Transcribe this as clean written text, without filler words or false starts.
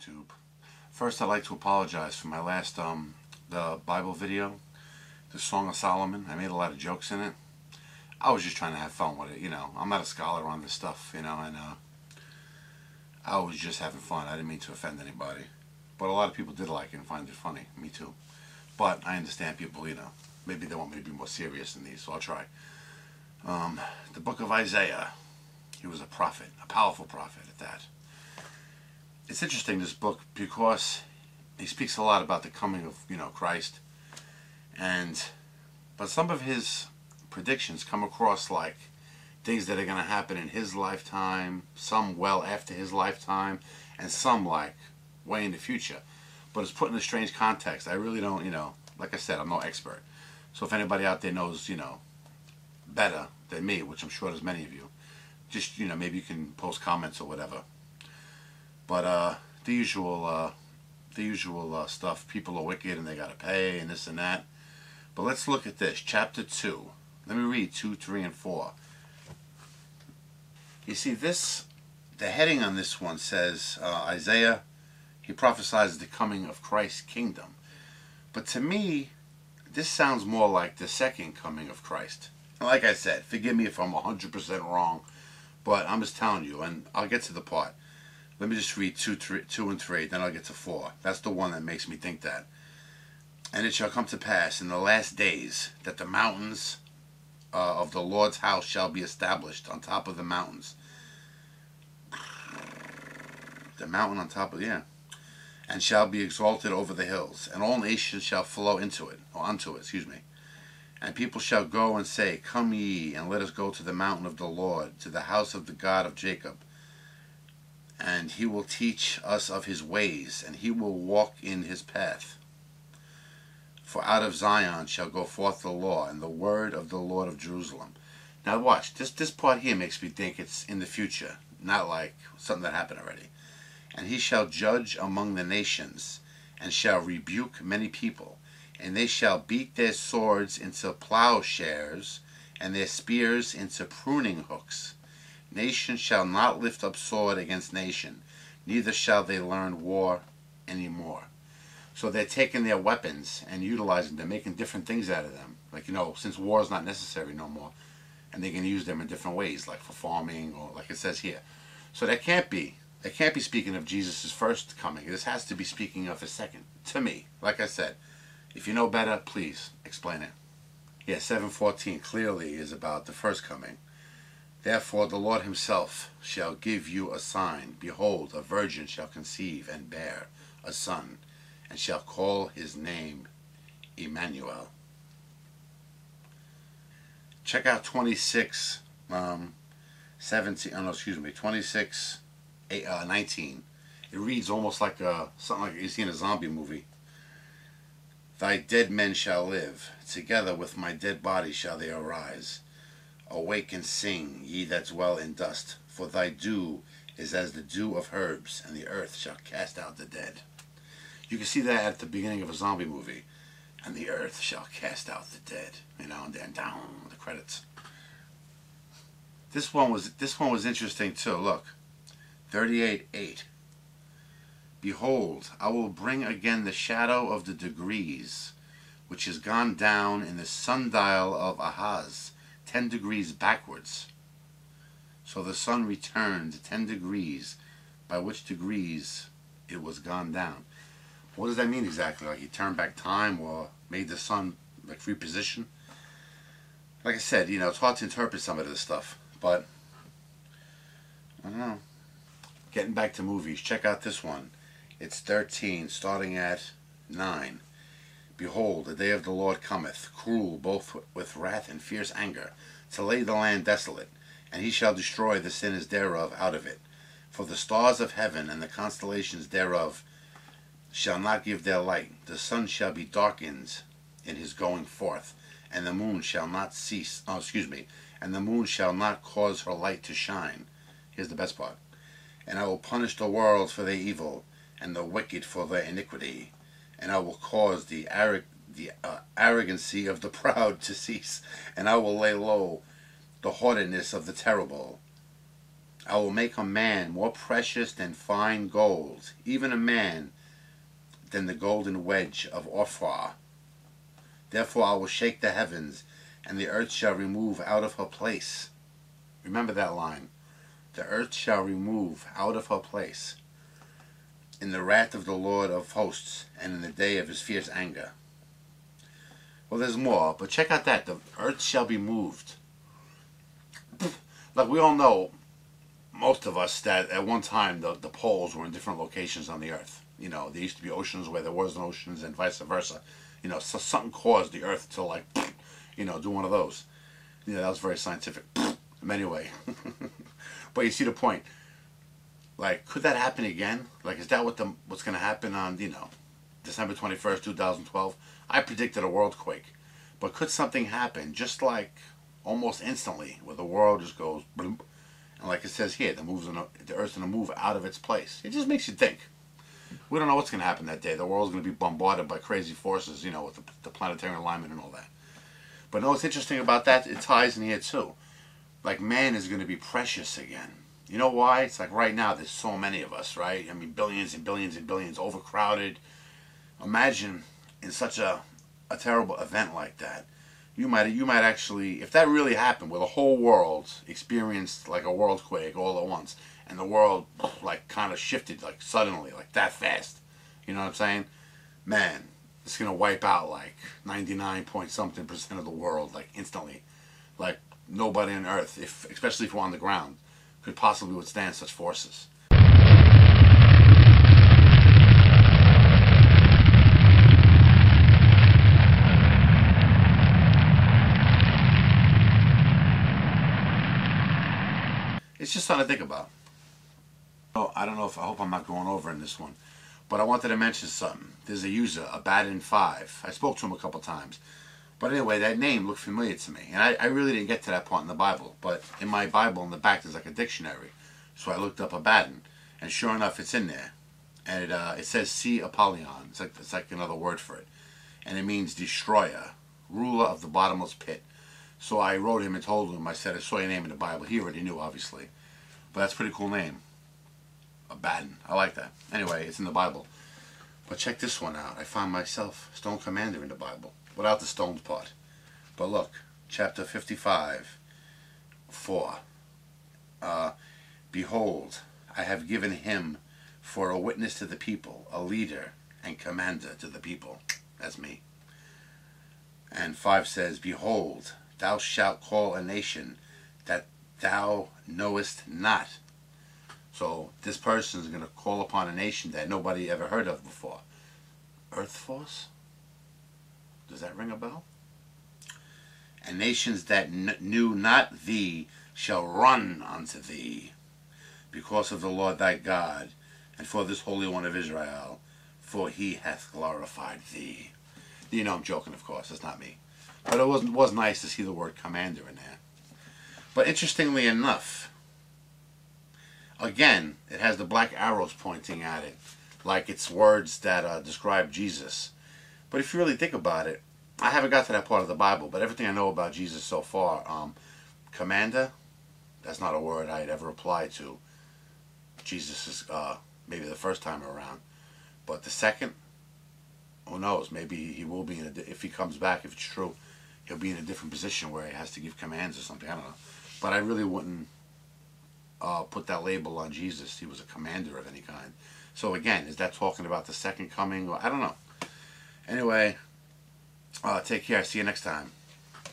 YouTube. First, I'd like to apologize for my last the Bible video, the Song of Solomon. I made a lot of jokes in it. I was just trying to have fun with it, you know. I'm not a scholar on this stuff, you know, and I was just having fun. I didn't mean to offend anybody. But a lot of people did like it and find it funny. Me too. But I understand people, you know, maybe they want me to be more serious than these, so I'll try. The book of Isaiah. He was a prophet, a powerful prophet at that. It's interesting, this book, because he speaks a lot about the coming of, you know, Christ. But some of his predictions come across like things that are going to happen in his lifetime, some well after his lifetime, and some like way in the future. But it's put in a strange context. I really don't, you know, like I said, I'm no expert. So if anybody out there knows, you know, better than me, which I'm sure there's many of you, just, you know, maybe you can post comments or whatever. But the usual stuff. People are wicked and they gotta pay and this and that. But let's look at this, chapter 2. Let me read 2, 3, and 4. You see this, the heading on this one says, Isaiah, he prophesies the coming of Christ's kingdom. But to me, this sounds more like the second coming of Christ. And like I said, forgive me if I'm 100% wrong, but I'm just telling you, and I'll get to the part. Let me just read 2 and 3, then I'll get to 4. That's the one that makes me think that. And it shall come to pass in the last days that the mountains of the Lord's house shall be established on top of the mountains. The mountain on top of, yeah. And shall be exalted over the hills, and all nations shall flow into it, or unto it, excuse me. And people shall go and say, Come ye, and let us go to the mountain of the Lord, to the house of the God of Jacob. And he will teach us of his ways, and he will walk in his path. For out of Zion shall go forth the law, and the word of the Lord of Jerusalem. Now watch, this part here makes me think it's in the future, not like something that happened already. And he shall judge among the nations, and shall rebuke many people. And they shall beat their swords into plowshares, and their spears into pruning hooks. Nation shall not lift up sword against nation, neither shall they learn war any more. So they're taking their weapons and utilizing them, making different things out of them. Like, you know, since war is not necessary no more, and they can use them in different ways, like for farming, or like it says here. So that can't be speaking of Jesus' first coming. This has to be speaking of his second, to me. Like I said, if you know better, please explain it. Yeah, 7:14 clearly is about the first coming. Therefore the Lord himself shall give you a sign. Behold, a virgin shall conceive and bear a son, and shall call his name Emmanuel. Check out 26, 19. It reads almost like something like you see in a zombie movie. Thy dead men shall live, together with my dead body shall they arise. Awake and sing, ye that dwell in dust, for thy dew is as the dew of herbs, and the earth shall cast out the dead. You can see that at the beginning of a zombie movie. And the earth shall cast out the dead. You know, and then down the credits. This one was interesting too. Look. 38:8. Behold, I will bring again the shadow of the degrees, which is gone down in the sundial of Ahaz, 10 degrees backwards. So the sun returned 10 degrees, by which degrees it was gone down. What does that mean exactly? Like he turned back time, or made the sun like reposition? Like I said, you know, it's hard to interpret some of this stuff, but I don't know. Getting back to movies, check out this one. It's 13, starting at 9. Behold, the day of the Lord cometh, cruel both with wrath and fierce anger, to lay the land desolate, and he shall destroy the sinners thereof out of it. For the stars of heaven and the constellations thereof shall not give their light. The sun shall be darkened in his going forth, and the moon shall not cease. And the moon shall not cause her light to shine. Here's the best part. And I will punish the world for their evil, and the wicked for their iniquity. And I will cause the arrogancy of the proud to cease, and I will lay low the haughtiness of the terrible. I will make a man more precious than fine gold, even a man than the golden wedge of Ophir. Therefore I will shake the heavens, and the earth shall remove out of her place. Remember that line. The earth shall remove out of her place in the wrath of the Lord of hosts, and in the day of his fierce anger. Well, there's more, but check out that. The earth shall be moved. Like we all know, most of us, that at one time the poles were in different locations on the earth. You know, there used to be oceans where there wasn't oceans, and vice versa. You know, so something caused the earth to, like, you know, do one of those. Yeah, that was very scientific. Anyway. But you see the point. Like, could that happen again? Like, is that what's going to happen on, you know, December 21st, 2012? I predicted a world quake. But could something happen just like almost instantly, where the world just goes bloop, and like it says here, the earth's going to move out of its place? It just makes you think. We don't know what's going to happen that day. The world's going to be bombarded by crazy forces, you know, with the planetary alignment and all that. But know what's interesting about that? It ties in here too. Like, man is going to be precious again. You know why? It's like right now there's so many of us, right? I mean, billions and billions and billions, overcrowded. Imagine in such a terrible event like that, you might actually, if that really happened, where the whole world experienced like a worldquake all at once, and the world like kind of shifted like suddenly, like that fast. You know what I'm saying? Man, it's gonna wipe out like 99 point something % of the world, like instantly. Like nobody on Earth, especially if we're on the ground, could possibly withstand such forces. It's just something to think about. Oh, I don't know if, I hope I'm not going over in this one, but I wanted to mention something. There's a user, Abaddon5. I spoke to him a couple times. But anyway, that name looked familiar to me. And I really didn't get to that part in the Bible. But in my Bible, in the back, there's like a dictionary. So I looked up Abaddon. And sure enough, it's in there. And it says Sea Apollyon. It's like another word for it. And it means destroyer, ruler of the bottomless pit. So I wrote him and told him, I said, I saw your name in the Bible. He already knew, obviously. But that's a pretty cool name. Abaddon. I like that. Anyway, it's in the Bible. But check this one out. I found myself Stone Commander in the Bible. Without the stones part. But look, chapter 55, 4. Behold, I have given him for a witness to the people, a leader and commander to the people. That's me. And 5 says, Behold, thou shalt call a nation that thou knowest not. So this person is going to call upon a nation that nobody ever heard of before. Earth Force? Does that ring a bell? And nations that knew not thee shall run unto thee, because of the Lord thy God, and for this Holy One of Israel, for he hath glorified thee. You know I'm joking, of course. It's not me. But it was nice to see the word commander in there. But interestingly enough, again, it has the black arrows pointing at it, like it's words that describe Jesus. But if you really think about it, I haven't got to that part of the Bible, but everything I know about Jesus so far, commander, that's not a word I'd ever apply to Jesus' maybe the first time around. But the second, who knows, maybe he will be, if he comes back, if it's true, he'll be in a different position where he has to give commands or something, I don't know. But I really wouldn't put that label on Jesus. He was a commander of any kind. So again, is that talking about the second coming? Or I don't know. Anyway, take care. See you next time.